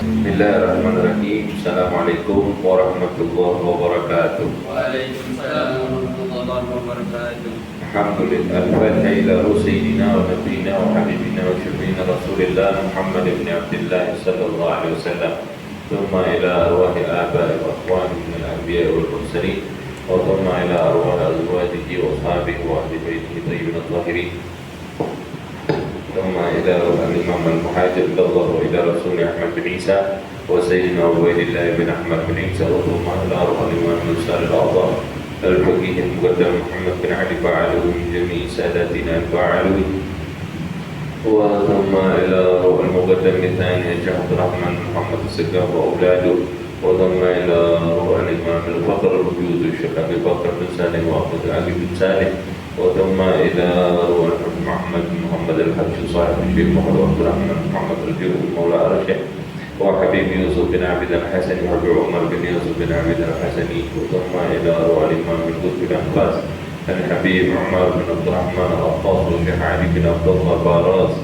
Bismillahirrahmanirrahim. Assalamualaikum warahmatullahi wabarakatuh. Waalaikumsalam warahmatullahi wabarakatuh. Alhamdulillah. Al-Fatihah ila Sayyidina wa Nabiyina wa Habibina wa Syafiina Rasulillah Muhammad ibn Abdullah sallallahu alaihi wasallam. Thumma ila arwahi aba'i wa akhwani min al-anbiya wal mursalin. Wa thumma ila arwahi azwajihi wa ashabihi wa ahli baitihi tayyibin at-tahirin. ثم إلى الإمام المهاجر إلى الله وإلى رسول أحمد بن عيسى وسيدنا عبيد الله بن أحمد بن عيسى وثم إلى أروح الإمام موسى الأعظم الفقيه المقدم محمد بن علي فعلوي من جميع ساداتنا الفعلوي وثم إلى أروح المقدم الثاني الشيخ عبد الرحمن محمد السقاف وأولاده وثم إلى أروح الإمام الفخر الوجود الشيخ أبي بكر بن سالم وأحمد علي بن سالم وثم إلى محمد الحبشي صاحب الشيخ محمد عبد الرحمن محمد الجو مولى أرشد وحبيب يوسف بن عبد الحسن وحبيب عمر بن يوسف بن عبد الحسني وثم إلى روح الإمام القطب الأنفاس الحبيب عمر بن عبد الرحمن الأطاس والشيخ علي بن عبد الله باراس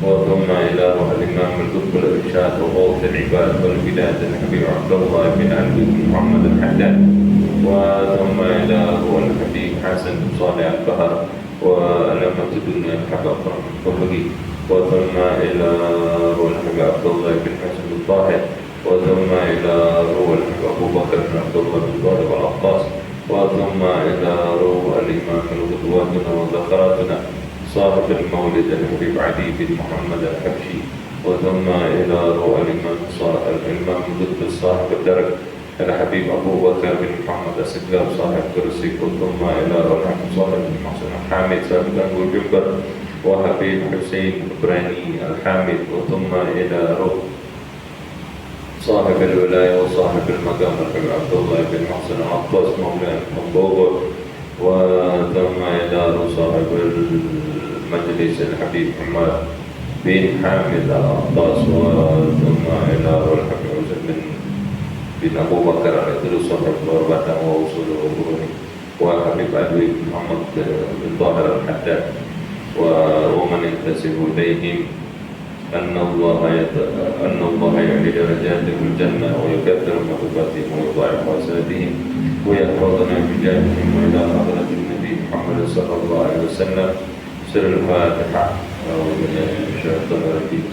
وثم إلى روح الإمام القطب الإرشاد وغوث العباد والبلاد الحبيب عبد الله بن علي بن محمد الحداد وثم إلى روح الحبيب حسن بن صالح البهر وألمة الدنيا الحباب الطهري وثم إلى روح الحبيب عبد الله بن حسن الطاهر وثم إلى روح الحبيب أبو بكر بن عبد الله بن طالب العطاس وثم إلى روح الإمام القدواتنا وذخراتنا صاحب المولد الحبيب علي بن محمد الحبشي وثم إلى روح الإمام القدس صاحب الدرج الحبيب أبو بكر بن محمد السقاف صاحب كرسي ثم إلى روح صاحب بن محسن الحامد صاحب الجبر وحبيب حسين براني الحامد وثم إلى روح صاحب الولاية وصاحب المقام الحبيب عبد الله بن محسن العطاس مولى المنبوغ وثم إلى روح صاحب المجلس الحبيب محمد بن حامد العطاس وثم إلى روح الحبيب حسين بن أبو بكر الإدريس صاحب الغربة ووصول وغروني وحبيب علي بن محمد بن طاهر الحداد ومن ينتسب إليهم أن الله يعلي درجاتهم الجنة ويكثر مثوباتهم ويضاعف حسناتهم ويحفظنا بجاههم وإلى حضرة النبي محمد صلى الله عليه وسلم. سر الفاتحة. أعوذ بالله من الشيطان الرجيم.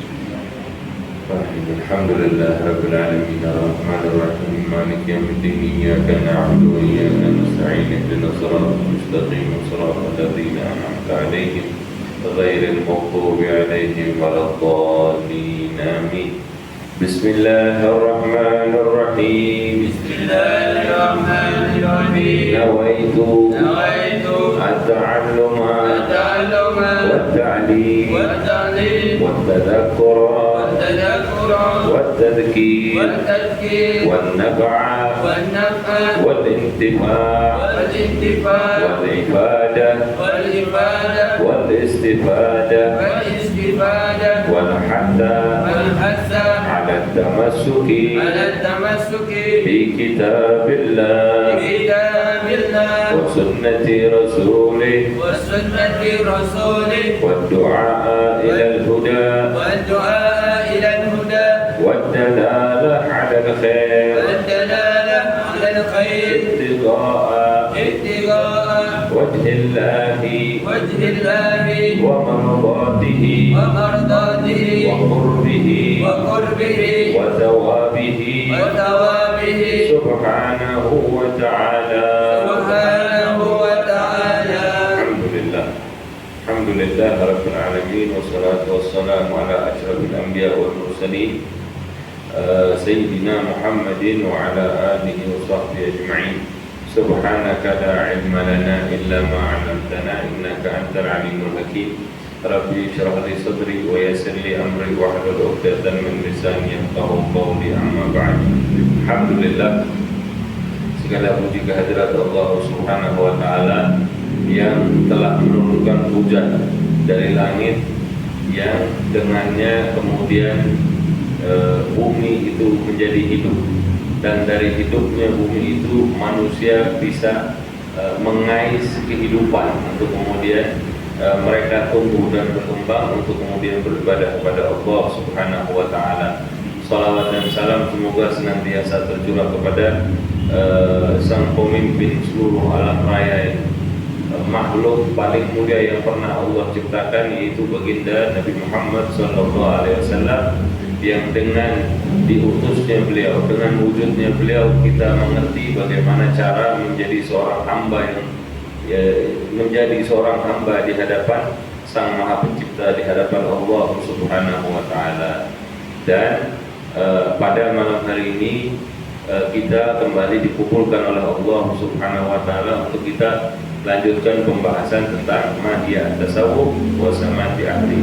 الحمد لله رب العالمين الرحمن الرحيم مالك يوم الدين إياك نعبد وإياك نستعين اهدنا الصراط المستقيم صراط الذين أنعمت عليهم غير المغضوب عليهم ولا الضالين آمين. بسم الله الرحمن الرحيم. بسم الله الرحمن الرحيم. نويت التعلم والتعليم والتذكر والتذكير والنفع والانتفاع والإفادة والاستفادة والحث على التمسك بكتاب الله وسنة رسوله والدعاء إلى الهدى والدلالة على الخير ابتغاء وجه الله ومرضاته وقربه وثوابه سبحانه وتعالى. الحمد لله رب العالمين والصلاة والسلام على أشرف الأنبياء والمرسلين سيدنا محمد وعلى آله وصحبه أجمعين. سبحانك لا علم لنا إلا ما علمتنا إنك أنت العليم الحكيم. ربي اشرح لي صدري ويسر لي أمري واحلل عقدة من لساني يفقهوا قولي. أما بعد. Alhamdulillah, segala puji kehadirat Allah Subhanahu wa taala yang telah menurunkan hujan dari langit yang dengannya kemudian bumi itu menjadi hidup, dan dari hidupnya bumi itu manusia bisa mengais kehidupan untuk kemudian mereka tumbuh dan berkembang untuk kemudian beribadah kepada Allah Subhanahu wa taala. salawat dan salam semoga senantiasa tercurah kepada sang pemimpin seluruh alam raya, makhluk paling mulia yang pernah Allah ciptakan, yaitu baginda Nabi Muhammad SAW, yang dengan diutusnya beliau, dengan wujudnya beliau, kita mengerti bagaimana cara menjadi seorang hamba menjadi seorang hamba di hadapan Sang Maha Pencipta, di hadapan Allah Subhanahu wa Ta'ala. Dan pada malam hari ini kita kembali dikumpulkan oleh Allah Subhanahu wa Ta'ala untuk kita lanjutkan pembahasan tentang Madiyah Tasawuf wa Samadhi Ahli.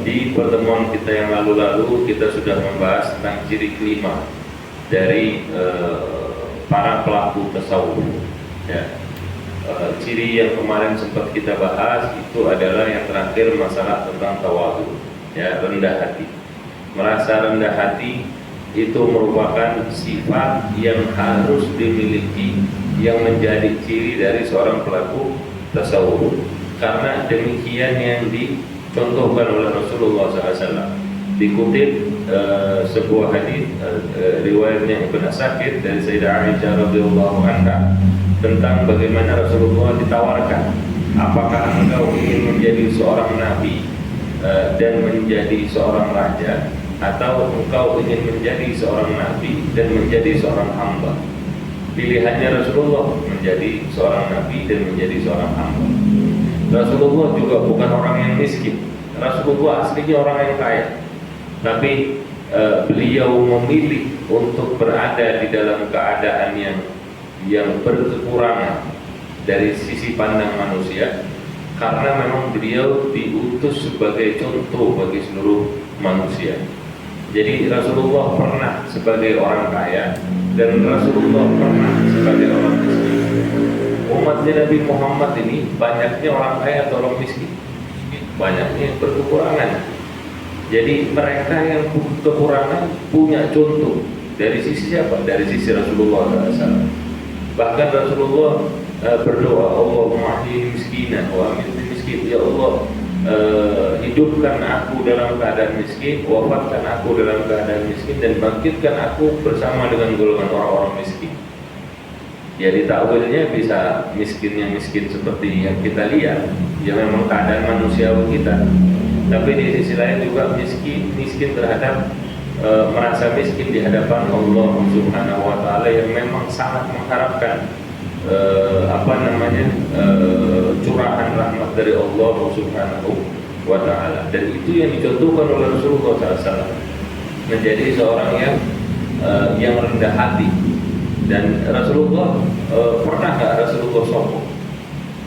Di pertemuan kita yang lalu-lalu kita sudah membahas tentang ciri kelima dari para pelaku tasawuf. Ya. Ciri yang kemarin sempat kita bahas itu adalah yang terakhir, masalah tentang tawadhu, ya, rendah hati. Merasa rendah hati itu merupakan sifat yang harus dimiliki, yang menjadi ciri dari seorang pelaku tasawuf. Karena demikian yang dicontohkan oleh Rasulullah SAW. Dikutip sebuah hadis riwayatnya Ibnu Asakir dari Sayyidah Aisyah radhiyallahu anha tentang bagaimana Rasulullah ditawarkan, apakah engkau ingin menjadi seorang nabi dan menjadi seorang raja, atau engkau ingin menjadi seorang nabi dan menjadi seorang hamba? Pilihannya Rasulullah menjadi seorang nabi dan menjadi seorang hamba. Rasulullah juga bukan orang yang miskin. Rasulullah aslinya orang yang kaya, tapi beliau memilih untuk berada di dalam keadaan yang berkekurangan dari sisi pandang manusia, karena memang beliau diutus sebagai contoh bagi seluruh manusia. Jadi Rasulullah pernah sebagai orang kaya dan Rasulullah pernah sebagai orang miskin. Umatnya Nabi Muhammad ini banyaknya orang kaya atau orang miskin? Banyaknya yang berkekurangan. Jadi mereka yang kekurangan punya contoh dari sisi siapa? Dari sisi Rasulullah SAW. Bahkan Rasulullah berdoa, Allahumma ahyini miskinan wa amitni miskin. Ya Allah, hidupkan aku dalam keadaan miskin, wafatkan aku dalam keadaan miskin, dan bangkitkan aku bersama dengan golongan orang-orang miskin. Jadi takwilnya bisa miskinnya miskin seperti yang kita lihat, ya memang keadaan manusiawi kita. Tapi di sisi lain juga miskin terhadap merasa miskin di hadapan Allah Subhanahu wa Ta'ala, yang memang sangat mengharapkan curahan rahmat dari Allah Subhanahu wa Ta'ala. Dan itu yang dicontohkan oleh Rasulullah SAW, menjadi seorang yang rendah hati. Dan Rasulullah pernah nggak Rasulullah sombong?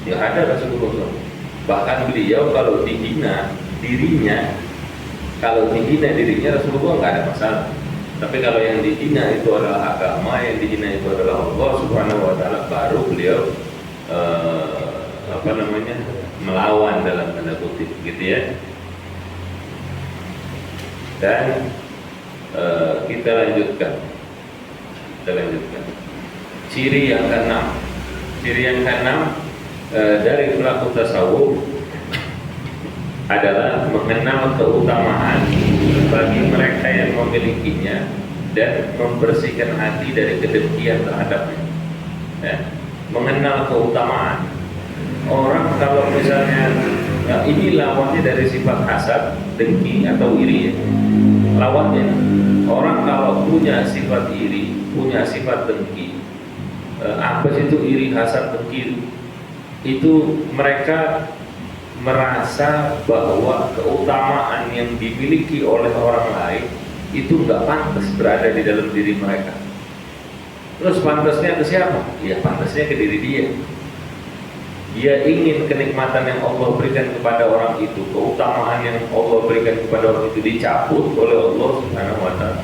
Ya ada Rasulullah sombong. Bahkan beliau kalau dihina dirinya Rasulullah nggak ada masalah. Tapi kalau yang dihina itu adalah agama, yang dihina itu adalah Allah Subhanahu wa Ta'ala, baru beliau melawan dalam tanda kutip, gitu ya. Dan kita lanjutkan. Ciri yang keenam dari pelaku tasawuf adalah mengenal keutamaan bagi mereka yang memilikinya dan membersihkan hati dari kedengkian terhadapnya. Ya, mengenal keutamaan. Orang kalau misalnya ini lawannya dari sifat hasad, dengki atau iri, ya. Lawannya orang kalau punya sifat iri, punya sifat dengki. Apa sih itu iri, hasad, dengki? Itu mereka merasa bahwa keutamaan yang dimiliki oleh orang lain itu nggak pantas berada di dalam diri mereka. Terus pantasnya ke siapa? Ya pantasnya ke diri dia. Dia ingin kenikmatan yang Allah berikan kepada orang itu, keutamaan yang Allah berikan kepada orang itu dicabut oleh Allah Subhanahu wa Ta'ala,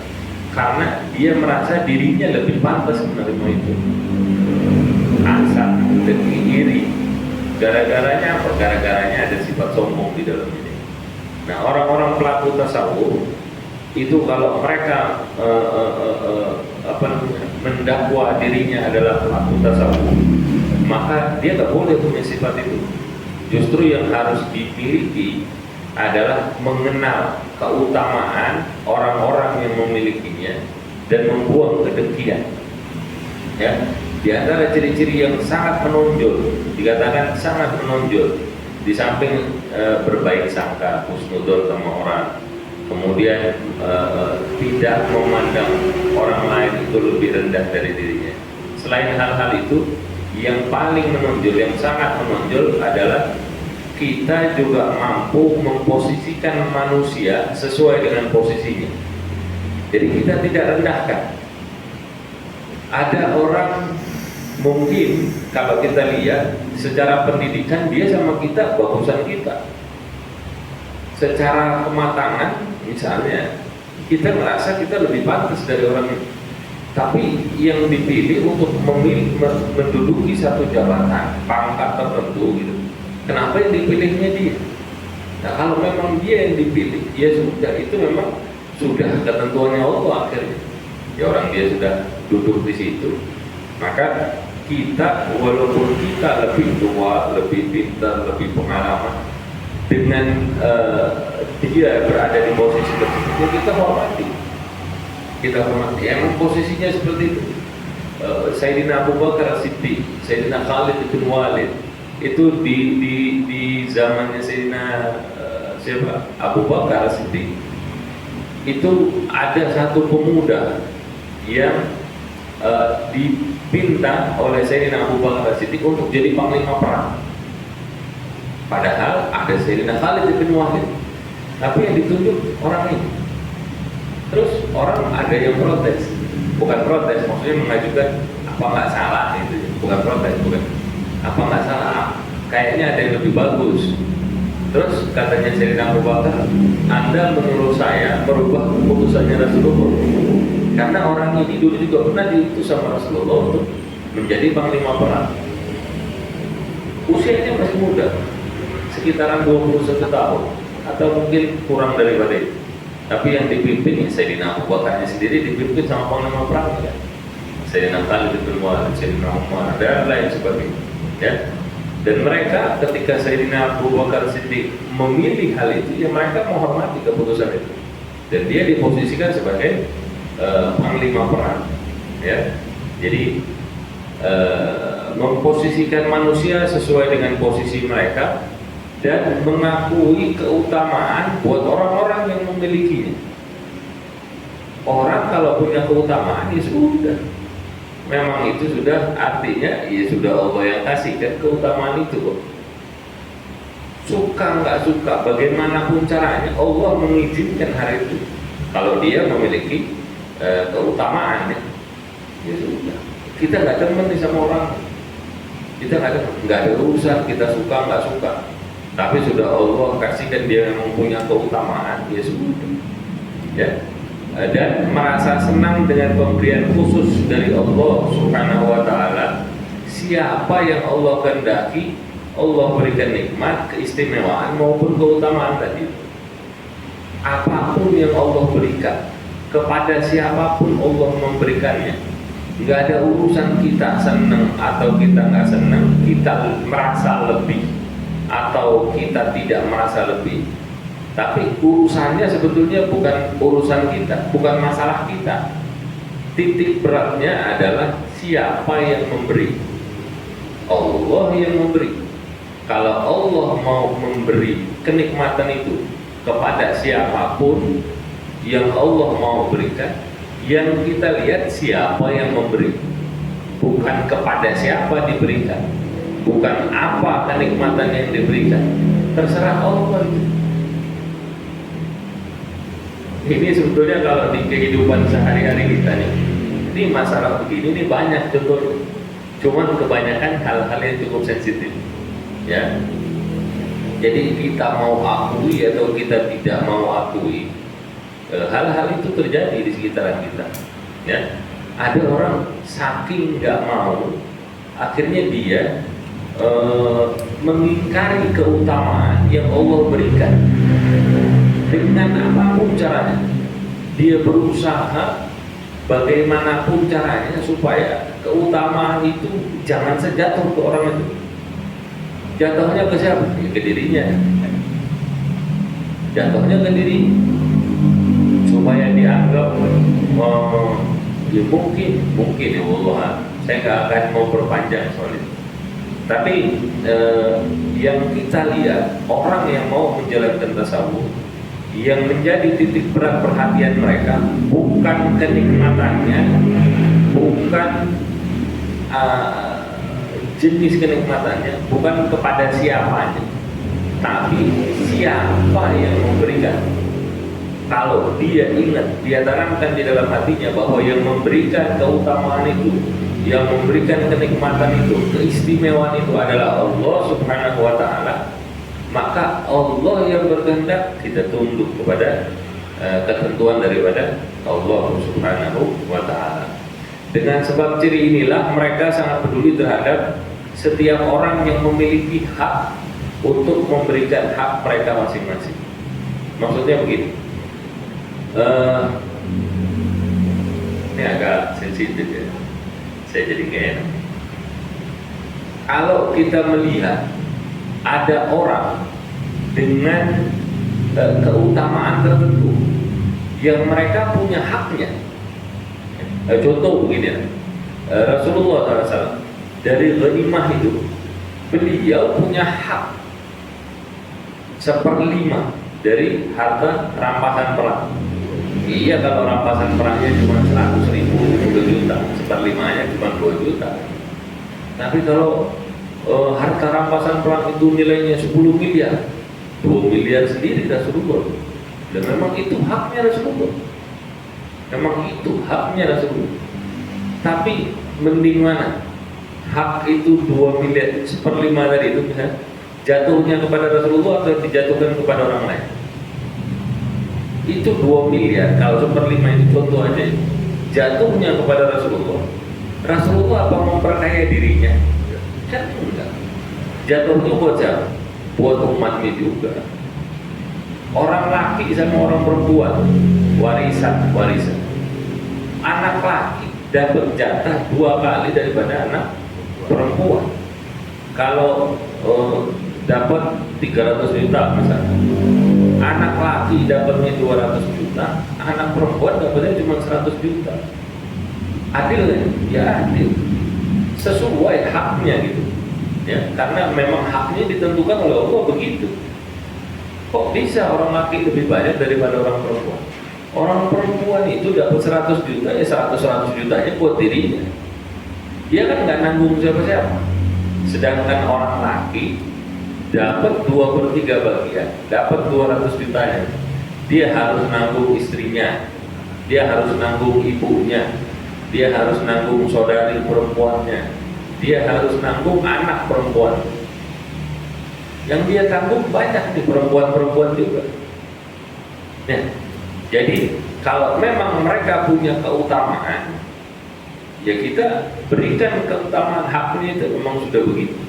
karena dia merasa dirinya lebih pantas menerima itu. Hasad, dengki, iri. Gara-garanya apa? Gara-garanya ada sifat sombong di dalam ini. Nah, orang-orang pelaku tasawuf itu kalau mereka mendakwa dirinya adalah pelaku tasawuf, maka dia nggak boleh punya sifat itu. Justru yang harus dimiliki adalah mengenal keutamaan orang-orang yang memilikinya dan membuang kedengkian. Ya, di antara ciri-ciri yang sangat menonjol, dikatakan sangat menonjol, di samping berbaik sangka, husnudon sama orang, kemudian tidak memandang orang lain itu lebih rendah dari dirinya. Selain hal-hal itu, yang paling menonjol, yang sangat menonjol adalah kita juga mampu memposisikan manusia sesuai dengan posisinya. Jadi kita tidak rendahkan. Ada orang mungkin kalau kita lihat secara pendidikan dia sama kita bagusan kita. Secara kematangan misalnya kita merasa kita lebih pantas dari orang itu. Tapi yang dipilih untuk menduduki satu jabatan, pangkat tertentu gitu. Kenapa yang dipilihnya dia? Nah, kalau memang dia yang dipilih, ya sudah, itu memang sudah ketentuannya Allah akhirnya. Ya orang dia sudah duduk di situ, maka kita walaupun kita lebih tua, lebih pintar, lebih pengalaman, dengan dia berada di posisi tersebut, ya kita hormati. Kita hormati. Emang posisinya seperti itu. Sayyidina Abu Bakar As-Siddiq, Sayyidina Khalid bin Walid, itu di zamannya Sayyidina siapa? Abu Bakar As-Siddiq, itu ada satu pemuda yang dipinta oleh Sayyidina Abu Bakar As-Siddiq untuk jadi panglima perang. Padahal ada Sayyidina Khalid bin Walid, tapi yang ditunjuk orang ini. Terus orang ada yang protes, bukan protes, maksudnya mengajukan apa nggak salah itu, bukan protes, bukan apa nggak salah, kayaknya ada yang lebih bagus. Terus katanya Sayyidina Abu Bakar, Anda menyuruh saya merubah keputusannya Rasulullah, karena orang ini dulu juga pernah diutus sama Rasulullah untuk menjadi panglima perang. Usianya masih muda, sekitaran 21 tahun atau mungkin kurang daripada itu. Tapi yang dipimpin ya Sayyidina Abu Bakarnya sendiri dipimpin sama panglima perang ya. Sayyidina Khalid bin Walid, Sayyidina Umar dan lain sebagainya. Ya. Dan mereka ketika Sayyidina Abu Bakar Siddiq memilih hal itu, ya mereka menghormati keputusan itu. Dan dia diposisikan sebagai panglima perang. Ya. Jadi memposisikan manusia sesuai dengan posisi mereka dan mengakui keutamaan buat orang-orang yang memilikinya. Orang kalau punya keutamaan ya sudah, memang itu sudah artinya ya sudah Allah yang kasihkan keutamaan itu kok. Suka nggak suka, bagaimanapun caranya Allah mengizinkan hari itu. Kalau dia memiliki keutamaan ya sudah. Kita nggak demen sama orang, kita nggak ada urusan kita suka nggak suka. Tapi sudah Allah kasihkan dia yang mempunyai keutamaan, ya sudah. Ya. Dan merasa senang dengan pemberian khusus dari Allah Subhanahu wa taala. Siapa yang Allah kehendaki, Allah berikan nikmat, keistimewaan maupun keutamaan tadi. Apapun yang Allah berikan kepada siapapun Allah memberikannya. Enggak ada urusan kita senang atau kita nggak senang, kita merasa lebih atau kita tidak merasa lebih. Tapi urusannya sebetulnya bukan urusan kita, bukan masalah kita. Titik beratnya adalah siapa yang memberi. Allah yang memberi. Kalau Allah mau memberi kenikmatan itu kepada siapapun yang Allah mau berikan, yang kita lihat siapa yang memberi, bukan kepada siapa diberikan, bukan apa kenikmatan yang diberikan, terserah Allah itu. Ini sebetulnya kalau di kehidupan sehari-hari kita nih, ini masalah begini ini banyak contoh, cuman kebanyakan hal-hal yang cukup sensitif, ya. Jadi kita mau akui atau kita tidak mau akui, hal-hal itu terjadi di sekitaran kita, ya. Ada orang saking nggak mau, akhirnya dia mengingkari keutamaan yang Allah berikan dengan apapun caranya. Dia berusaha bagaimanapun caranya supaya keutamaan itu jangan sejatuh ke orang itu. Jatuhnya ke siapa? Ya, ke dirinya. jatuhnya ke diri supaya dianggap ya mungkin ya Allah, saya nggak akan mau perpanjang soal itu. Tapi yang kita lihat orang yang mau menjalankan tasawuf, yang menjadi titik berat perhatian mereka bukan kenikmatannya, bukan jenis kenikmatannya, bukan kepada siapanya, tapi siapa yang memberikan. Kalau dia ingat, dia tanamkan di dalam hatinya bahwa yang memberikan keutamaan itu, yang memberikan kenikmatan itu, keistimewaan itu adalah Allah Subhanahu wa Ta'ala, maka Allah yang berkehendak, kita tunduk kepada ketentuan daripada Allah Subhanahu wa Ta'ala. Dengan sebab ciri inilah mereka sangat peduli terhadap setiap orang yang memiliki hak untuk memberikan hak mereka masing-masing. Maksudnya begini, ini agak sensitif ya, saya jadi gak enak. Kalau kita melihat ada orang dengan keutamaan tertentu yang mereka punya haknya, contoh begini, Rasulullah SAW dari ghanimah itu beliau punya hak 1/5 dari harta rampasan perang. Iya, kalau rampasan perangnya cuma 100.000, 2 juta, 1/5-nya cuma 2 juta. Tapi kalau harta rampasan perang itu nilainya 10 miliar, 2 miliar sendiri Rasulullah. Dan memang itu haknya Rasulullah. Memang itu haknya Rasulullah. Tapi mending mana? Hak itu 2 miliar, 1/5 tadi itu bisa jatuhnya kepada Rasulullah atau dijatuhkan kepada orang lain? Itu 2 miliar, kalau 1/5 itu contoh aja, jatuhnya kepada Rasulullah. Rasulullah apa memperkaya dirinya? Kan enggak. Jatuhnya buat siapa? Buat umatnya juga. Orang laki sama orang perempuan warisan. Anak laki dapat jatah 2 kali daripada anak perempuan. Kalau dapat 300 juta misalnya, anak laki dapatnya 200 juta, anak perempuan dapatnya cuma 100 juta. Adil ya? Ya adil, sesuai haknya gitu ya, karena memang haknya ditentukan oleh Allah begitu. Kok bisa orang laki lebih banyak daripada orang perempuan? Orang perempuan itu dapat 100 juta, ya 100 jutanya buat dirinya, dia kan nggak nanggung siapa-siapa. Sedangkan orang laki dapat 2/3 bagian, dapat 200 jutanya, dia harus nanggung istrinya, dia harus nanggung ibunya, dia harus nanggung saudari perempuannya, dia harus nanggung anak perempuan. Yang dia tanggung banyak di perempuan-perempuan juga. Nah, jadi kalau memang mereka punya keutamaan, ya kita berikan keutamaan haknya, itu memang sudah begitu.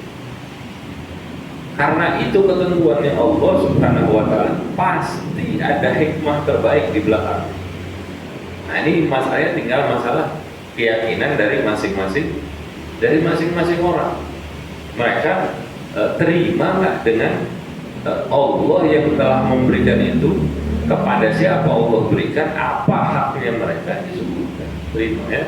Karena itu ketentuannya Allah Subhanahu wa Ta'ala, pasti ada hikmah terbaik di belakang. Nah, ini masalahnya tinggal masalah keyakinan dari masing-masing orang. Mereka terima nggak dengan Allah yang telah memberikan itu, kepada siapa Allah berikan, apa haknya mereka disebutkan. Terima ya.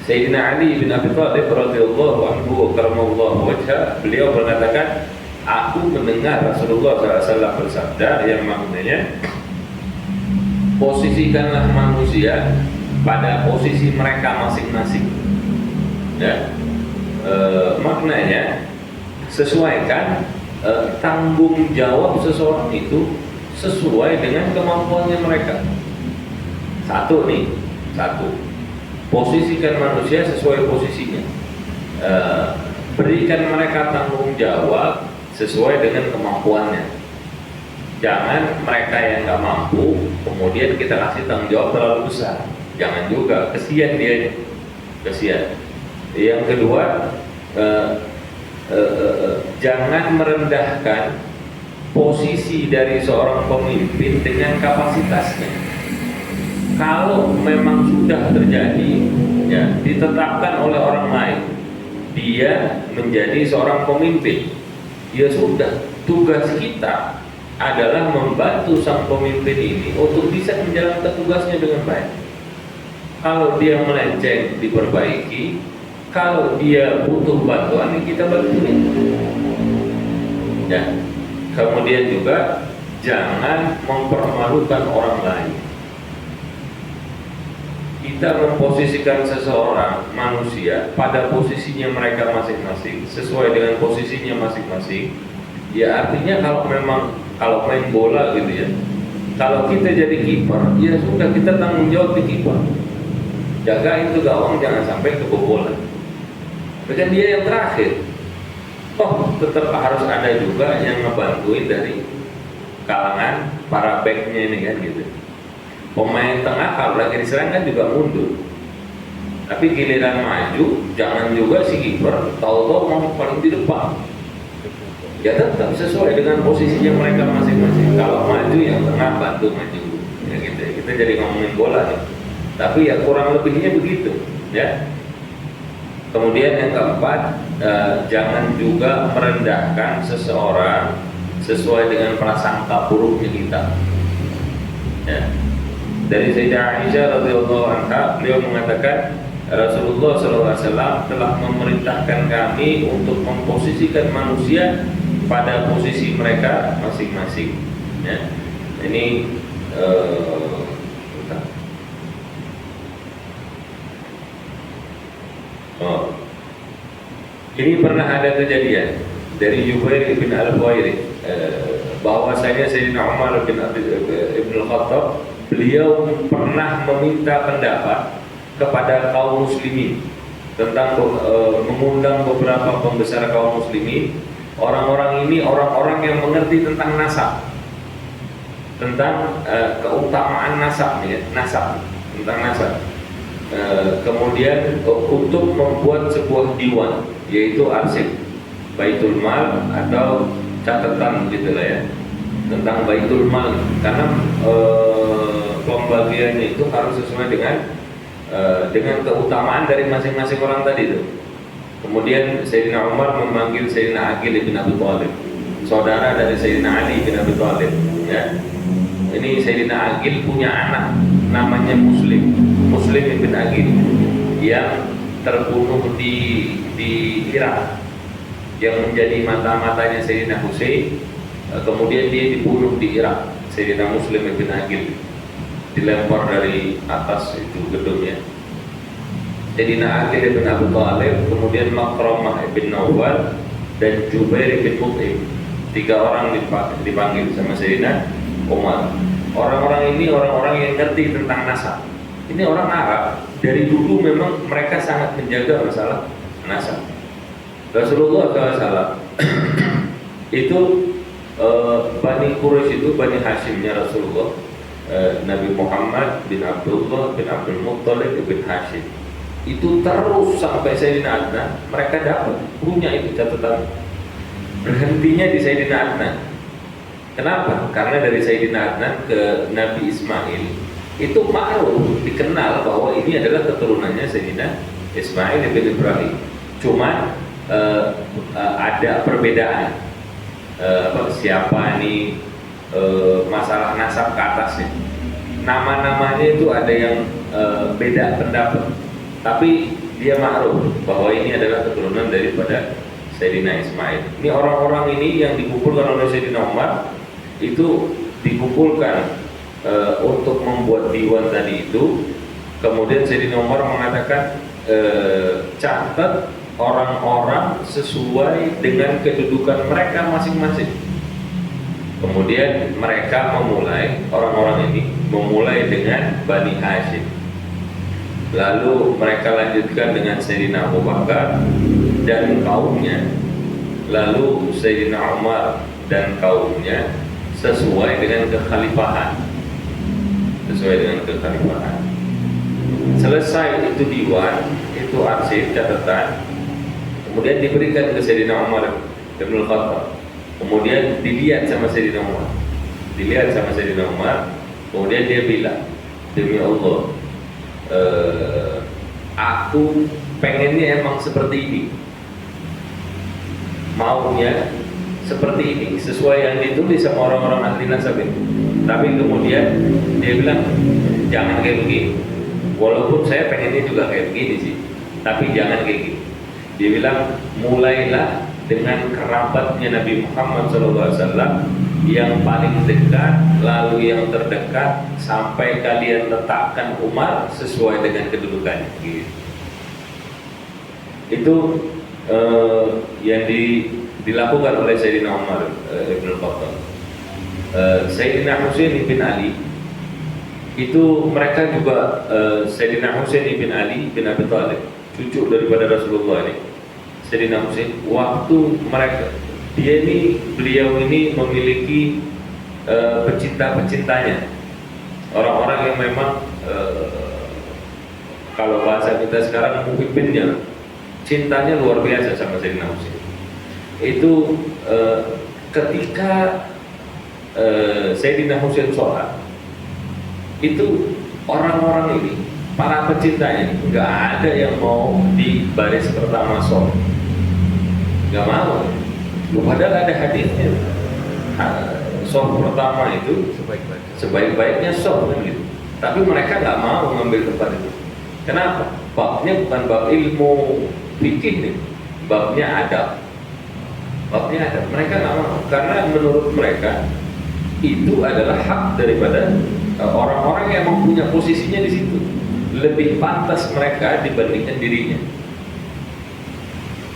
Sayyidina Ali bin Abi Thalib radhiyallahu anhu wa karamallahu wajhah, beliau mengatakan, aku mendengar Rasulullah SAW bersabda yang maknanya, posisikanlah manusia pada posisi mereka masing-masing ya. Maknanya sesuaikan tanggung jawab seseorang itu sesuai dengan kemampuannya mereka. Satu, posisikan manusia sesuai posisinya. Berikan mereka tanggung jawab sesuai dengan kemampuannya. Jangan mereka yang nggak mampu kemudian kita kasih tanggung jawab terlalu besar. Jangan juga, kesian dia, kesian. Yang kedua, jangan merendahkan posisi dari seorang pemimpin dengan kapasitasnya. Kalau memang sudah terjadi, ya, ditetapkan oleh orang lain, dia menjadi seorang pemimpin, ya sudah, tugas kita adalah membantu sang pemimpin ini untuk bisa menjalankan tugasnya dengan baik. Kalau dia melenceng, diperbaiki. Kalau dia butuh bantuan, kita bantuin. Ya. Kemudian juga jangan mempermalukan orang lain. Kita memposisikan seseorang manusia pada posisinya mereka masing-masing, sesuai dengan posisinya masing-masing. Ya artinya kalau main bola gitu ya, kalau kita jadi kiper, ya sudah kita tanggung jawab di kiper. Jaga itu gawang jangan sampai kebobolan. Bukan dia yang terakhir. Tetap harus ada juga yang ngebantuin dari kalangan para backnya ini kan gitu. Pemain tengah kalau lagi diserang kan juga mundur. Tapi giliran maju, jangan juga si kiper tahu-tahu mau paling di depan. Ya tetap sesuai dengan posisinya mereka masing-masing. Kalau maju yang tengah bantu maju. Ya gitu. Kita jadi ngomongin bola nih. Tapi ya kurang lebihnya begitu, ya. Kemudian yang keempat, jangan juga merendahkan seseorang sesuai dengan prasangka buruknya kita. Ya. Dari Sayyidah Aisyah radhiyallahu anha, beliau mengatakan Rasulullah SAW telah memerintahkan kami untuk memposisikan manusia pada posisi mereka masing-masing. Ya. Ini ini pernah ada kejadian dari Jubair bin Al-Khawairi bahwasanya Sayyidina Umar bin Al-Khattab beliau pernah meminta pendapat kepada kaum muslimin tentang mengundang beberapa pembesar kaum muslimin. Orang-orang ini orang-orang yang mengerti tentang nasab, tentang keutamaan nasab, tentang nasab. Kemudian untuk membuat sebuah diwan, yaitu arsip Baitul Mal atau catatan gitulah ya, tentang Baitul Mal, karena pembagiannya itu harus sesuai dengan keutamaan dari masing-masing orang tadi itu. Kemudian Sayyidina Umar memanggil Sayyidina Aqil bin Abi Thalib, saudara dari Sayyidina Ali bin Abi Thalib. Ya. Ini Sayyidina Aqil punya anak namanya Muslim bin Aqil yang terbunuh di Irak, yang menjadi mata-matanya Sayyidina Husain. Kemudian dia dibunuh di Irak. Sayyidina Muslim bin Aqil dilempar dari atas itu gedungnya. Sayyidina Aqil bin Abi Thalib, kemudian Makramah bin Nawfal dan Jubair bin Mut'im. 3 orang dipanggil sama Sayyidina Umar. Orang-orang ini orang-orang yang ngerti tentang nasab. Ini orang Arab, dari dulu memang mereka sangat menjaga masalah nasab. Rasulullah SAW itu Bani Quraisy itu Bani Hashimnya Rasulullah, Nabi Muhammad bin Abdullah bin Abdul Muttalib bin Hashim. Itu terus sampai Sayyidina Adnan, mereka dapat punya itu catatan. Berhentinya di Sayyidina Adnan. Kenapa? Karena dari Sayyidina Adnan ke Nabi Ismail itu ma'ruf, dikenal bahwa ini adalah keturunannya Sayyidina Ismail bin Ibrahim. Cuma ada perbedaan siapa nih masalah nasab ke atasnya. Nama-namanya itu ada yang beda pendapat, tapi dia ma'ruf bahwa ini adalah keturunan daripada Sayyidina Ismail. Ini orang-orang ini yang dikumpulkan oleh Sayyidina Umar itu dikumpulkan untuk membuat diwan tadi itu. Kemudian Sayyidina Umar mengatakan catat orang-orang sesuai dengan kedudukan mereka masing-masing. Kemudian mereka orang-orang ini memulai dengan Bani Hashim. Lalu mereka lanjutkan dengan Sayyidina Abu Bakar dan kaumnya. Lalu Sayyidina Umar dan kaumnya sesuai dengan kekhalifahan. Selesai itu diwan, itu arsip catatan. Kemudian diberikan ke Sayyidina Umar bin Khattab. Kemudian dilihat sama Sayyidina Umar. Kemudian dia bilang, demi Allah, aku pengennya emang seperti ini. Maunya seperti ini, sesuai yang ditulis sama orang-orang ahli nasab itu. Tapi kemudian dia bilang jangan kayak begini. Walaupun saya pengennya juga kayak begini sih, tapi jangan kayak gini. Dia bilang mulailah dengan kerabatnya Nabi Muhammad SAW yang paling dekat, lalu yang terdekat, sampai kalian letakkan Umar sesuai dengan kedudukannya. Gitu. Itu yang dilakukan oleh Sayyidina Umar Ibn Khattab. Sayyidina Husain bin Ali itu mereka juga Sayyidina Husain bin Ali bin Abi Thalib, cucu daripada Rasulullah ini. Sayyidina Husain, waktu mereka beliau ini memiliki pecinta-pecintanya, orang-orang yang memang kalau bahasa kita sekarang muhibbinnya, cintanya luar biasa sama Sayyidina Husain. Itu ketika Sayyidina Husain sholat, itu orang-orang ini, para pecintanya, nggak ada yang mau di baris pertama sholat, nggak mau. Padahal ada hadisnya, sholat pertama itu sebaik-baiknya sholat gitu. Tapi mereka nggak mau mengambil tempat itu. Kenapa? Babnya bukan bab ilmu fikih nih, babnya adab. Mereka nggak mau, karena menurut mereka itu adalah hak daripada orang-orang yang mempunyai posisinya di situ. Lebih pantas mereka dibandingkan dirinya.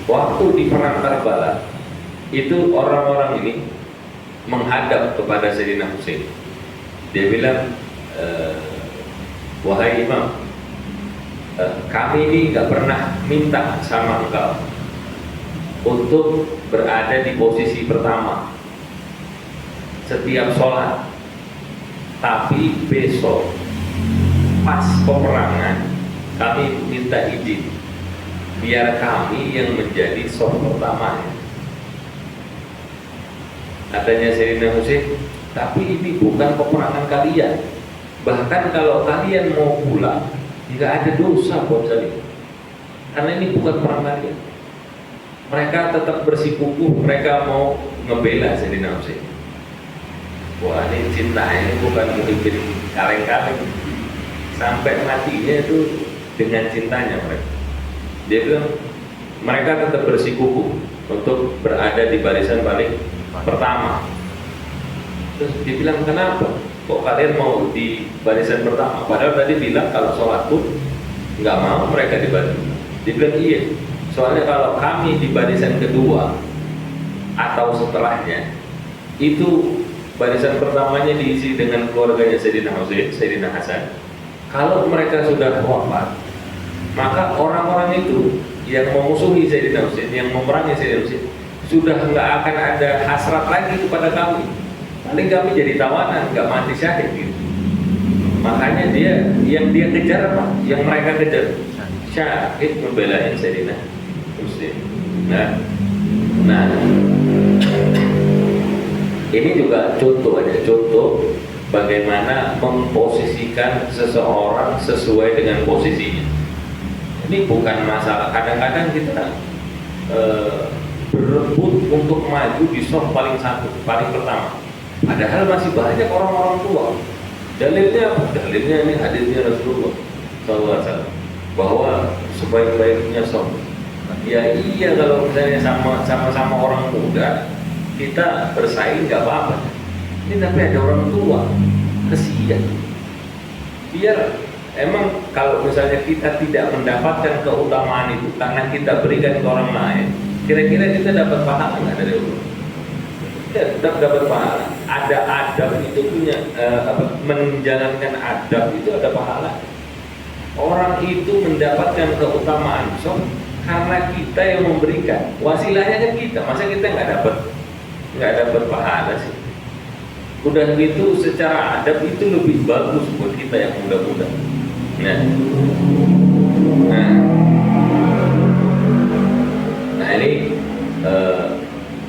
Waktu di perang Karbala, itu orang-orang ini menghadap kepada Sayyidina Husain. Dia bilang, wahai Imam, kami ini nggak pernah minta sama engkau untuk berada di posisi pertama setiap sholat, tapi besok pas peperangan kami minta izin biar kami yang menjadi sholat pertamanya. Katanya Sayyidina Husain, tapi ini bukan peperangan kalian. Bahkan kalau kalian mau pulang, nggak ada dosa buat kalian, karena ini bukan perang kalian. Mereka tetap bersikukuh, mereka mau ngebela Sayyidina Husain. Wah, ini cinta, ini bukan muhibbin kaleng-kaleng. Sampai matinya itu dengan cintanya mereka. Dia bilang mereka tetap bersikukuh untuk berada di barisan paling pertama. Terus dia bilang, kenapa kok kalian mau di barisan pertama? Padahal tadi bilang kalau sholat pun nggak mau mereka di barisan. Dia bilang iya, soalnya kalau kami di barisan kedua atau setelahnya, itu barisan pertamanya diisi dengan keluarganya Sayyidina Husain, Sayyidina Hasan. Kalau mereka sudah wafat, maka orang-orang itu yang memusuhi Sayyidina Husain, yang memerangi Sayyidina Husain, sudah nggak akan ada hasrat lagi kepada kami. Paling kami jadi tawanan, nggak mati syahid gitu. Makanya yang dia kejar apa? Yang mereka kejar syahid, membelain Sayyidina Husain. Nah, ini juga contoh bagaimana memposisikan seseorang sesuai dengan posisinya. Ini bukan masalah, kadang-kadang kita berebut untuk maju di soft paling pertama. Padahal masih banyak orang-orang tua. Dalilnya apa? Dalilnya ini hadisnya Rasulullah SAW, bahwa sebaik-baiknya soft. Ya iya, kalau misalnya sama-sama orang muda kita bersaing nggak apa-apa. Ini tapi ada orang tua, kesian. Biar emang kalau misalnya kita tidak mendapatkan keutamaan itu karena kita berikan ke orang lain, kira-kira kita dapat pahala nggak dari Allah? Ya, dapat pahala. Ada adab itu punya menjalankan adab itu ada pahala. Orang itu mendapatkan keutamaan karena kita yang memberikan. Wasilahnya kan kita, masa kita nggak dapat pahala sih? Udah gitu secara adab itu lebih bagus buat kita yang muda-muda. Nah ini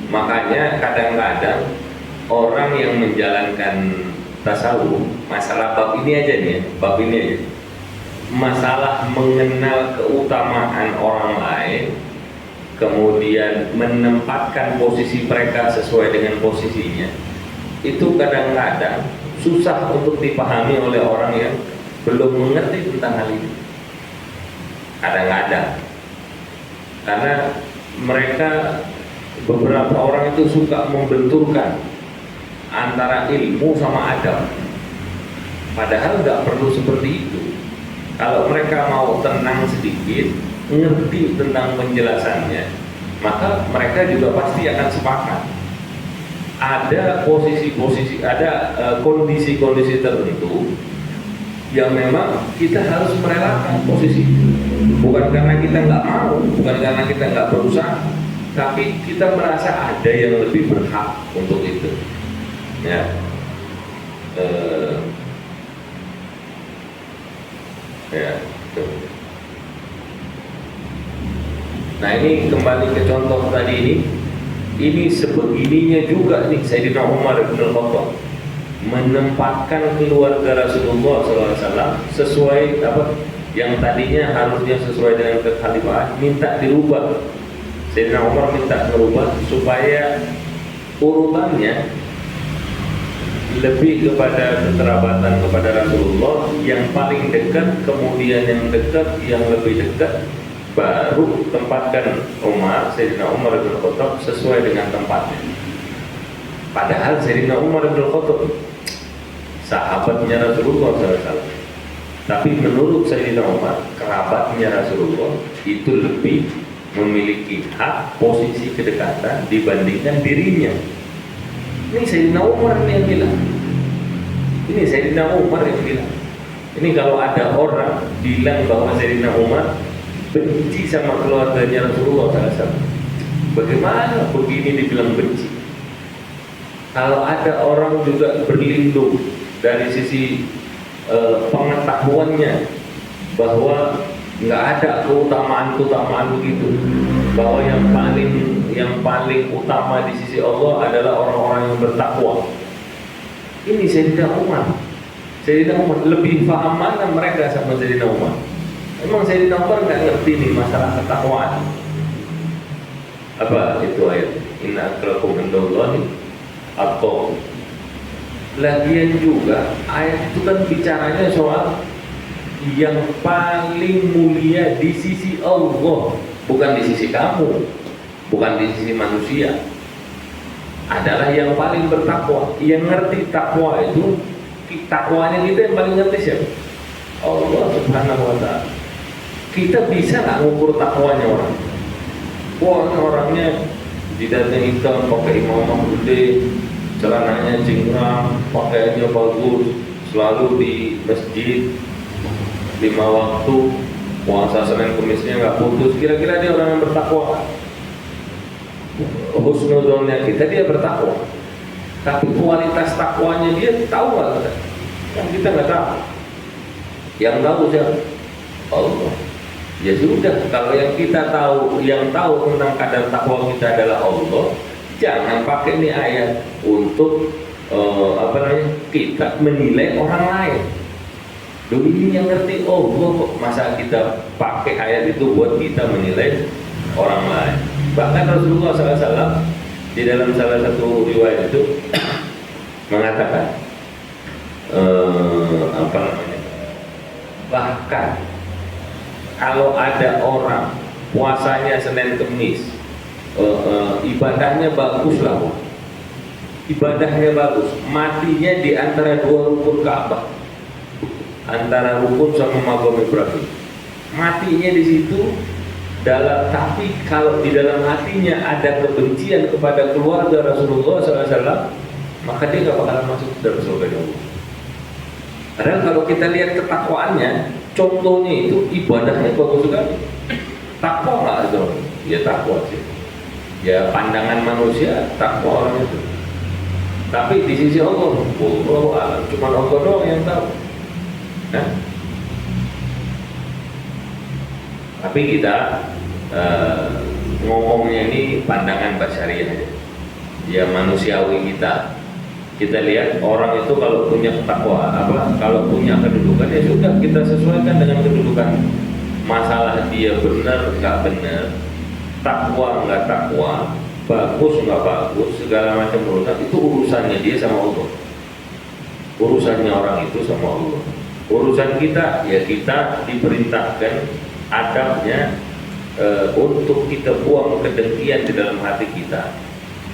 makanya kadang-kadang orang yang menjalankan tasawuf, masalah bab ini aja, masalah mengenal keutamaan orang lain, kemudian menempatkan posisi mereka sesuai dengan posisinya, itu kadang-kadang susah untuk dipahami oleh orang yang belum mengerti tentang hal ini. Kadang-kadang karena mereka, beberapa orang itu suka membenturkan antara ilmu sama adab, padahal nggak perlu seperti itu. Kalau mereka mau tenang sedikit, ngerti tentang penjelasannya, maka mereka juga pasti akan sepakat. Ada posisi-posisi, ada kondisi-kondisi tertentu yang memang kita harus merelakan posisi itu. Bukan karena kita nggak mau, bukan karena kita nggak berusaha, tapi kita merasa ada yang lebih berhak untuk itu. Ya. Ya, betul. Nah, ini kembali ke contoh tadi ini. Ini sebegininya juga nih Sayyidina Umar bin Khattab menempatkan keluarga Rasulullah SAW sesuai apa yang tadinya harusnya sesuai dengan kekhalifahan, minta dirubah. Sayyidina Umar minta dirubah supaya urutannya lebih kepada kekerabatan kepada Rasulullah, yang paling dekat, kemudian yang dekat, yang lebih dekat, baru tempatkan Umar, Sayyidina Umar bin Khattab sesuai dengan tempatnya. Padahal Sayyidina Umar bin Khattab sahabatnya Rasulullah SAW, tapi menurut Sayyidina Umar, kerabatnya Rasulullah itu lebih memiliki hak posisi kedekatan dibandingkan dirinya. Ini Sayyidina Umar yang bilang. Ini Sayyidina Umar yang bilang. Ini kalau ada orang bilang bahwa Sayyidina Umar benci sama keluarganya Rasulullah SAW, bagaimana begini dibilang benci? Kalau ada orang juga berlindung dari sisi pengetahuannya bahwa nggak ada keutamaan begitu, bahwa yang paling utama di sisi Allah adalah orang-orang yang bertakwa. Ini Sayyidina Umar. Sayyidina Umar lebih paham mana mereka sama Sayyidina Umar. Memang Sayyidina Umar nggak ngerti nih masalah ketakwaan. Apa itu ayat? Inna akrakum indallahi atqakum. Lagian juga ayat itu kan bicaranya soal yang paling mulia di sisi Allah, bukan di sisi kamu, bukan di sisi manusia. Adalah yang paling bertakwa, yang ngerti takwa itu, takwanya kita yang paling ngerti siapa? Allah Subhanahu wa Ta'ala. Kita bisa nggak ngukur takwanya orang? Wah, orangnya jidatnya hitam, pakai imamah gede, celananya cingkrang, pakaiannya bagus, selalu di masjid 5 waktu, puasa Senin Kemisnya nggak putus. Kira-kira dia orang yang bertakwa? Husnuzonnya kita, dia bertakwa. Tapi kualitas takwanya dia tahu nggak kita? Yang kita nggak tahu. Yang tahu siapa? Allah. Ya sudah, kalau yang kita tahu, yang tahu tentang kadar takwa kita adalah Allah, jangan pakai ini ayat untuk kita menilai orang lain. Dulu ini yang ngerti Allah kok, masa kita pakai ayat itu buat kita menilai orang lain. Bahkan Rasulullah SAW di dalam salah satu riwayat itu mengatakan bahkan kalau ada orang puasanya Senin Kemis, ibadahnya bagus lah, ibadahnya bagus, matinya di antara 2 rukun Ka'bah, antara rukun sama Maqam Ibrahim, matinya di situ. Tapi kalau di dalam hatinya ada kebencian kepada keluarga Rasulullah SAW, maka dia nggak bakalan masuk ke dalam surga Allah. Padahal kalau kita lihat ketakwaannya, contohnya itu ibadahnya bagus sekali. Takwa nggak ada? Ya takwa sih. Ya pandangan manusia takwa orang itu. Tapi di sisi Allah, cuma Allah doang yang tahu. Nah, tapi kita ngomongnya ini pandangan basyariah, ya manusiawi kita. Kita lihat orang itu kalau punya takwa, kalau punya kedudukan, ya sudah kita sesuaikan dengan kedudukan. Masalah dia benar nggak benar, takwa nggak takwa, bagus nggak bagus, segala macam urusan itu urusannya dia sama Allah. Urusannya orang itu sama Allah. Urusan kita ya kita diperintahkan adabnya untuk kita buang kedengkian di dalam hati kita.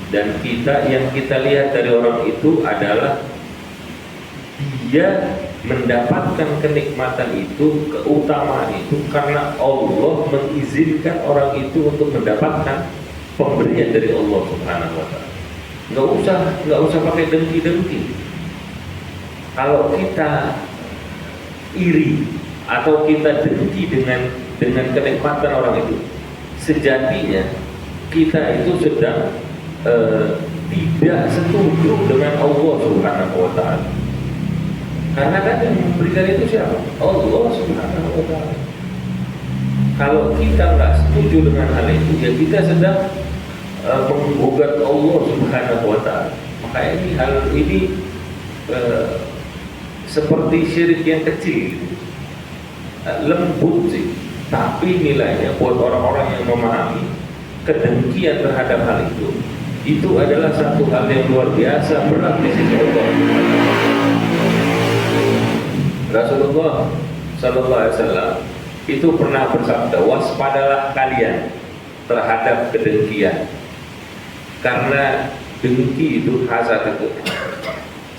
Dan kita yang kita lihat dari orang itu adalah dia mendapatkan kenikmatan itu, keutamaan itu karena Allah mengizinkan orang itu untuk mendapatkan pemberian dari Allah Subhanahu wa taala. Nggak usah pakai dengki-dengki. Kalau kita iri atau kita dengki dengan kenikmatan orang itu, sejatinya kita itu sedang tidak setuju dengan Allah Subhanahu wa taala. Karena kan yang memberikan itu siapa? Allah Subhanahu wa taala. Kalau kita nggak setuju dengan hal itu, ya kita sedang menggugat Allah Subhanahu wa taala. Maka hal ini seperti syirik yang kecil, lembut sih, tapi nilainya buat orang-orang yang memahami kedengkian terhadap hal itu adalah satu hal yang luar biasa berat di sisi Allah. Rasulullah Sallallahu Alaihi Wasallam itu pernah bersabda, waspadalah kalian terhadap kedengkian, karena dengki itu, hasad itu,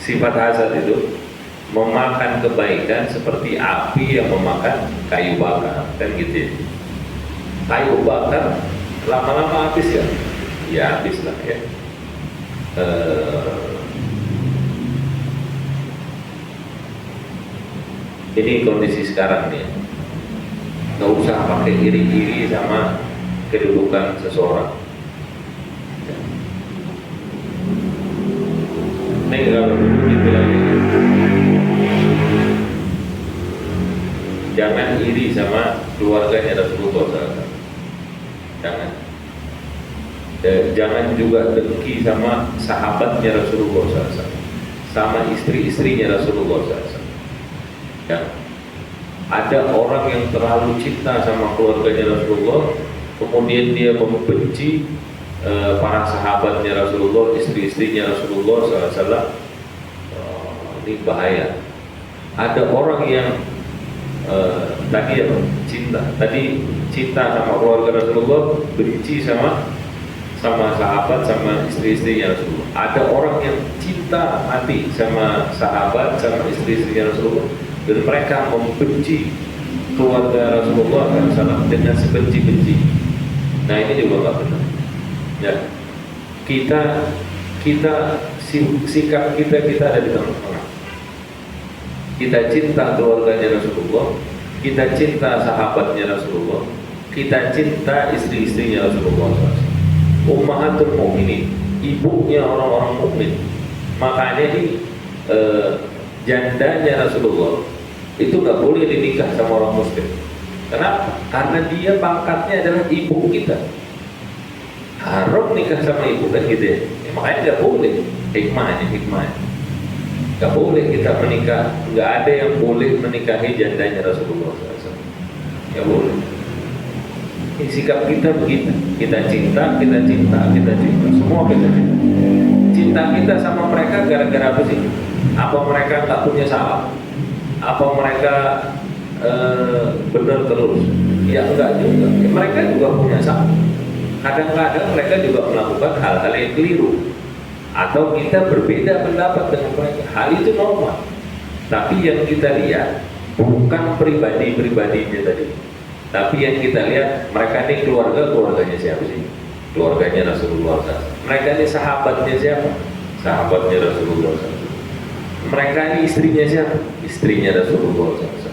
sifat hasad itu memakan kebaikan seperti api yang memakan kayu bakar, kan gitu ya. Kayu bakar lama-lama habis ya, ya habis lah ya. Ini kondisi sekarang nih, nggak usah pakai iri-iri sama kedudukan seseorang. Ini kalau duduk dibilang jangan iri sama keluarganya Rasulullah SAW. Jangan juga dengki sama sahabatnya Rasulullah SAW, sama istri-istrinya Rasulullah SAW. Ya. Ada orang yang terlalu cinta sama keluarganya Rasulullah, kemudian dia membenci para sahabatnya Rasulullah, istri-istrinya Rasulullah SAW. Ini bahaya. Ada orang yang tadi cinta sama keluarga Rasulullah, benci sama sahabat, sama istri-istrinya Rasulullah. Ada orang yang cinta mati sama sahabat, sama istri-istrinya Rasulullah, dan mereka membenci keluarga Rasulullah SAW dengan sebenci-benci. Nah ini juga nggak benar. Ya, sikap kita ada di tengah-tengah. Kita cinta keluarganya Rasulullah, kita cinta sahabatnya Rasulullah, kita cinta istri-istrinya Rasulullah SAW. Ummahatul Mukminin, ibunya orang-orang mukmin. Makanya di jandanya Rasulullah itu nggak boleh dinikah sama orang muslim. Kenapa? Karena dia pangkatnya adalah ibu kita. Haram nikah sama ibu kan gitu ya. Makanya nggak boleh. Hikmahnya. Nggak boleh kita menikah. Nggak ada yang boleh menikahi jandanya Rasulullah SAW. Nggak boleh. Ini sikap kita begitu. Kita cinta. Semua kita cinta. Cinta kita sama mereka gara-gara apa sih? Apa mereka nggak punya salah? Apa mereka benar terus? Ya enggak juga. Ya, mereka juga punya salah. Kadang-kadang mereka juga melakukan hal-hal yang keliru, atau kita berbeda pendapat dengan mereka. Hal itu normal. Tapi yang kita lihat bukan pribadinya tadi, tapi yang kita lihat mereka ini keluarganya siapa sih? Keluarganya Rasulullah SAW. Mereka ini sahabatnya siapa? Sahabatnya Rasulullah SAW. Mereka ini istrinya siapa? Istrinya Rasulullah SAW.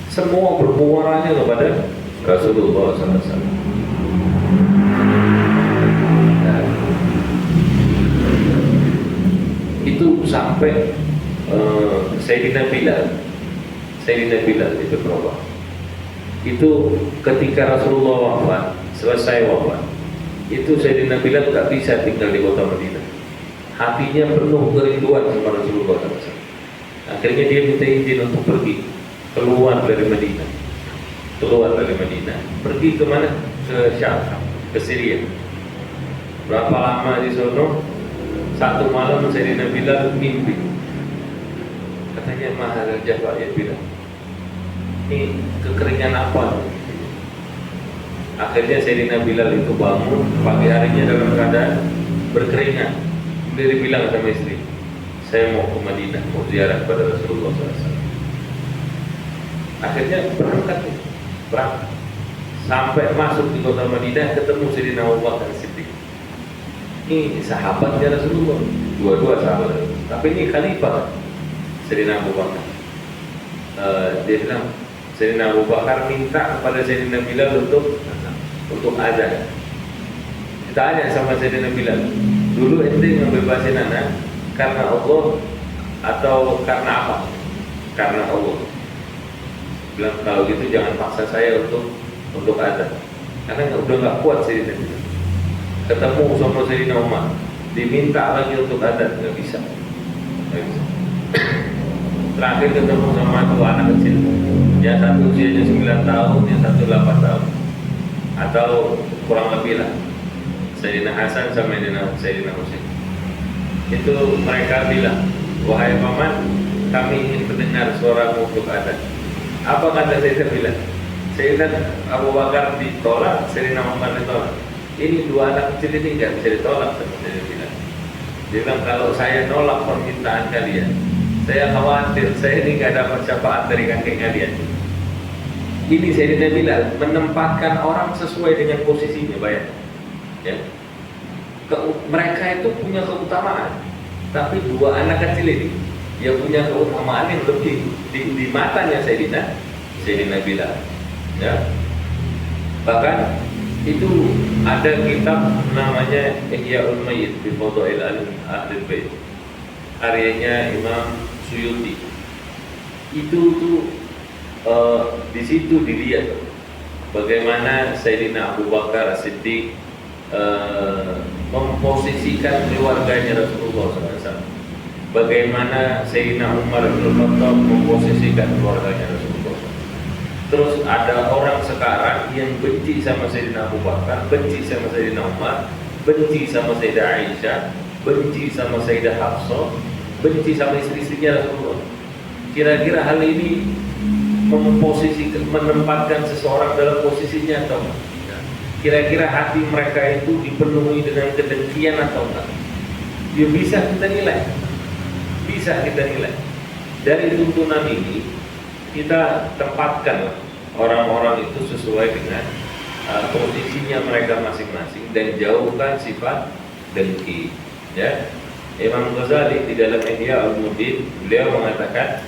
Semua bermuaranya kepada Rasulullah SAW. Nah, itu sampai Sayyidina Bilal itu berubah. Itu ketika Rasulullah wafat, selesai wafat, itu Sayyidina Bilal tak bisa tinggal di kota Madinah. Hatinya penuh kerinduan sama Rasulullah SAW. Akhirnya dia minta izin untuk pergi keluar dari Madinah. Pergi ke mana? Ke Syam. ke Syria. Berapa lama di sono? Satu malam Sayyidina Bilal mimpi. Katanya mahal Jafar ya Bilal, ini kekeringan apa? Akhirnya Sayyidina Bilal itu bangun pagi harinya dalam keadaan berkeringat. Dia bilang sama istri, saya mau ke Madinah, mau ziarah pada Rasulullah SAW. Akhirnya berangkat. Sampai masuk di kota Madinah ketemu Sayyidina Abu Bakar Siddiq. Ini sahabatnya Rasulullah, dua-dua sahabat. Tapi ini khalifah Sayyidina Abu Bakar. Dia bilang, Sayyidina Abu Bakar minta kepada Sayyidina Bilal untuk azan. Ditanya sama Sayyidina Bilal, dulu ente ngebebasin anak karena Allah atau karena apa? Karena Allah. Bilang kalau gitu jangan paksa saya untuk azan, karena udah nggak kuat Sayyidina Bilal. Ketemu sama Sayyidina Umar, diminta lagi untuk azan, nggak bisa. Terakhir ketemu sama dua anak kecil, yang satu usianya 9 tahun, yang satu 8 tahun, atau kurang lebih lah, Sayyidina Hasan sama Sayyidina Husain. Itu mereka bilang, wahai paman, kami ingin mendengar suaramu untuk azan. Apa kata Sayyidina Bilal? Sayyidina Abu Bakar ditolak, Sayyidina Umar ditolak. Ini dua anak kecil ini nggak bisa ditolak sama Sayyidina Bilal. Dia bilang, kalau saya nolak permintaan kalian, saya khawatir saya ini nggak dapat syafaat dari kakek kalian. Ini Sayyidina Bilal menempatkan orang sesuai dengan posisinya, bayang. Ya. Mereka itu punya keutamaan, tapi dua anak kecil ini yang punya keutamaan yang lebih di matanya Sayyidina Bilal. Ya. Bahkan itu ada kitab namanya Ihya'ul Mayyit bi Fadail Ahlul Bait, karyanya Imam Suyuti. Itu di situ dilihat bagaimana Sayyidina Abu Bakar Siddiq memposisikan keluarganya Rasulullah SAW, bagaimana Sayyidina Umar bin Khattab memposisikan keluarganya Rasulullah SAW. Terus ada orang sekarang yang benci sama Sayyidina Abu Bakar, benci sama Sayyidina Umar, benci sama Sayyidah Aisyah, benci sama Sayyidah Hafsah, benci sama istri-istrinya Rasulullah. Kira-kira hal ini menempatkan seseorang dalam posisinya atau enggak? Kira-kira hati mereka itu dipenuhi dengan kedengkian atau enggak? Ya bisa kita nilai. Bisa kita nilai. Dari tuntunan ini kita tempatkan orang-orang itu sesuai dengan posisinya mereka masing-masing dan jauhkan sifat dengki. Ya, Imam Ghazali di dalam Ihya Ulumuddin beliau mengatakan,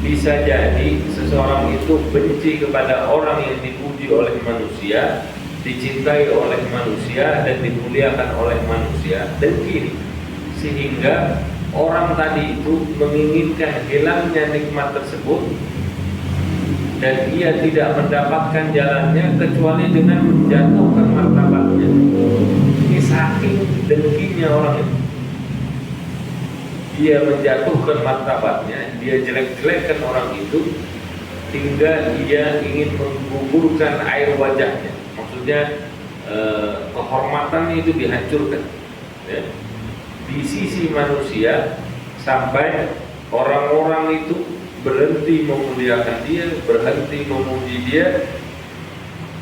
bisa jadi seseorang itu benci kepada orang yang dipuji oleh manusia, dicintai oleh manusia dan dimuliakan oleh manusia, dengki, sehingga orang tadi itu menginginkan hilangnya nikmat tersebut dan ia tidak mendapatkan jalannya kecuali dengan menjatuhkan martabatnya. Ini saking dengkinya orang itu, dia menjatuhkan martabatnya, dia jelek-jelekkan orang itu hingga dia ingin menggugurkan air wajahnya. Maksudnya kehormatannya itu dihancurkan, ya, di sisi manusia, sampai orang-orang itu berhenti memuliakan dia, berhenti memuji dia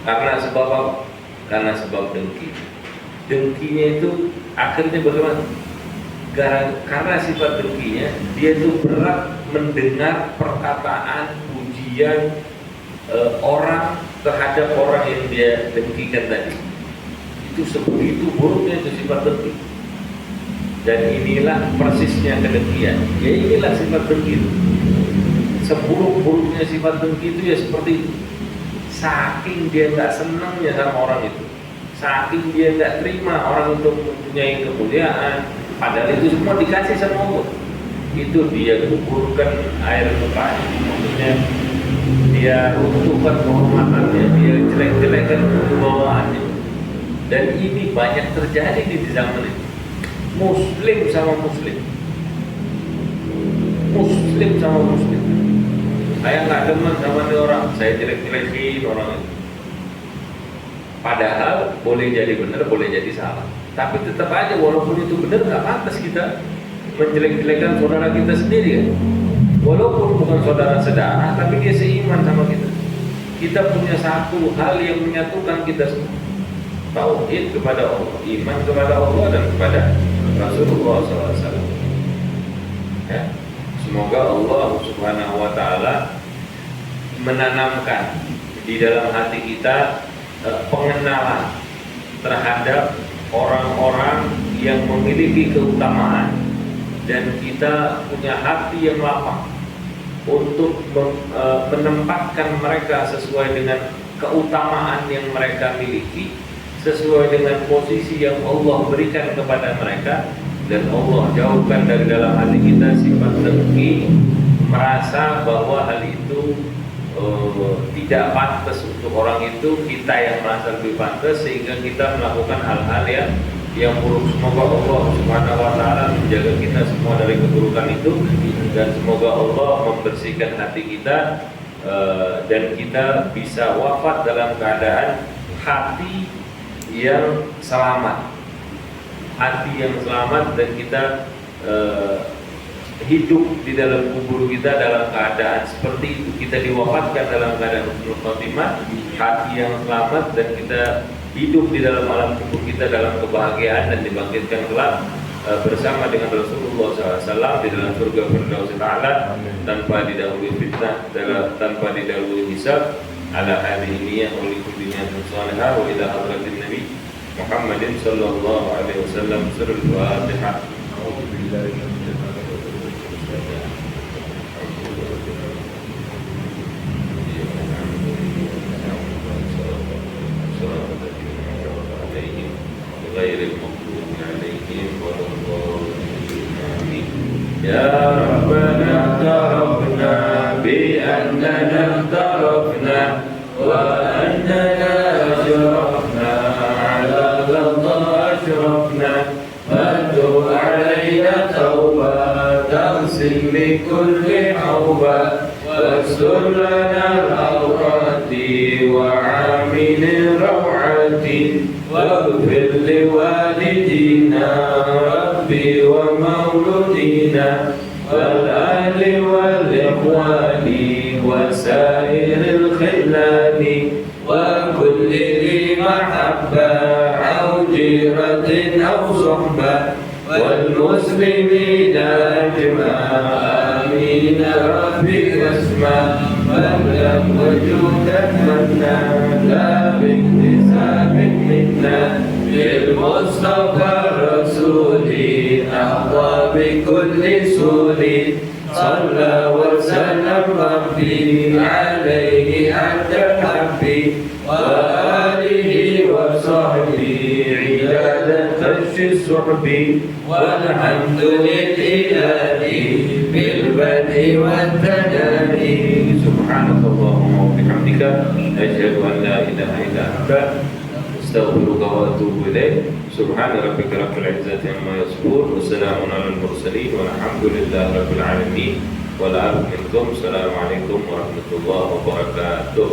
karena sebab dengki. Dengkinya itu akhirnya bagaimana? Karena sifat dengkinya, dia itu berat mendengar perkataan pujian orang terhadap orang yang dia dengkikan tadi. Itu sebegitu buruknya itu sifat dengki. Dan inilah persisnya kedengkian. Ya inilah sifat dengki itu. Seburuk-buruknya sifat dengki itu ya seperti itu. Saking dia nggak senangnya sama orang itu, saking dia nggak terima orang itu mempunyai kemuliaan, padahal itu semua dikasih sama Allah, itu dia gugurkan air mukanya. Maksudnya dia runtuhkan kehormatannya, dia jelek-jelekkan kebawaannya. Dan ini banyak terjadi di zaman ini. Muslim sama muslim, muslim sama muslim. Saya nggak demen sama nih orang, saya jelek-jelekin orang itu. Padahal boleh jadi benar, boleh jadi salah. Tapi tetap aja walaupun itu benar, nggak pantas kita menjelek-jelekan saudara kita sendiri kan. Walaupun bukan saudara sedarah, tapi dia seiman sama kita. Kita punya satu hal yang menyatukan kita semua. Tauhid kepada Allah, iman kepada Allah dan kepada Rasulullah SAW. Ya. Semoga Allah Subhanahu Wa Taala menanamkan di dalam hati kita pengenalan terhadap orang-orang yang memiliki keutamaan, dan kita punya hati yang lapang untuk menempatkan mereka sesuai dengan keutamaan yang mereka miliki, sesuai dengan posisi yang Allah berikan kepada mereka. Dan Allah jauhkan dari dalam hati kita sifat dengki, merasa bahwa hal itu tidak pantas untuk orang itu, kita yang merasa lebih pantas, sehingga kita melakukan hal-hal yang buruk. Semoga Allah Subhanahu Wa Taala menjaga kita semua dari keburukan itu, dan semoga Allah membersihkan hati kita, dan kita bisa wafat dalam keadaan hati yang selamat, hati yang selamat, dan kita hidup di dalam kubur kita dalam keadaan seperti itu. Kita diwafatkan dalam keadaan husnul khotimah, hati yang selamat, dan kita hidup di dalam alam kubur kita dalam kebahagiaan, dan dibangkitkan kelak bersama dengan Rasulullah SAW di dalam surga Firdaus Ta'ala, tanpa didahului fitnah, tanpa didahului hisab. Ala hadhihi niyyah wa likulli niyyatin salihah wa ila hadratin Nabi Muhammadin sallallahu alaihi wasallam. Surah Al-Fatihah. Ya Rabbana tarafna bi annana tarafna wa annana ashrafna ala Allah ashrafna fatu alayna tawba taghsil li kulli awba wastur lana al-awrati wa amin rawati waghfir li walidina rabbi wa mauludina wal ahli wal ikhwani wa sairil khillani wa kulli li mahabba aw jiratin aw suhba wal muslimina ajma'a amin rabbi wasma man lam wujudan manna la biktisabin minna bil mustafa rasuli ahwa bi kulli suli صلى وسلم ربي عليه حتى حبي وآله وصحبه عبادة الصحب والحمد لله بالبدء والتنادي. سبحانك اللهم وبحمدك أشهد أن لا إله إلا أنت أستغفرك وأتوب إليك. سبحان ربك رب العزة عما يصفون وسلام على المرسلين والحمد لله رب العالمين. والعفو منكم. السلام عليكم ورحمة الله وبركاته.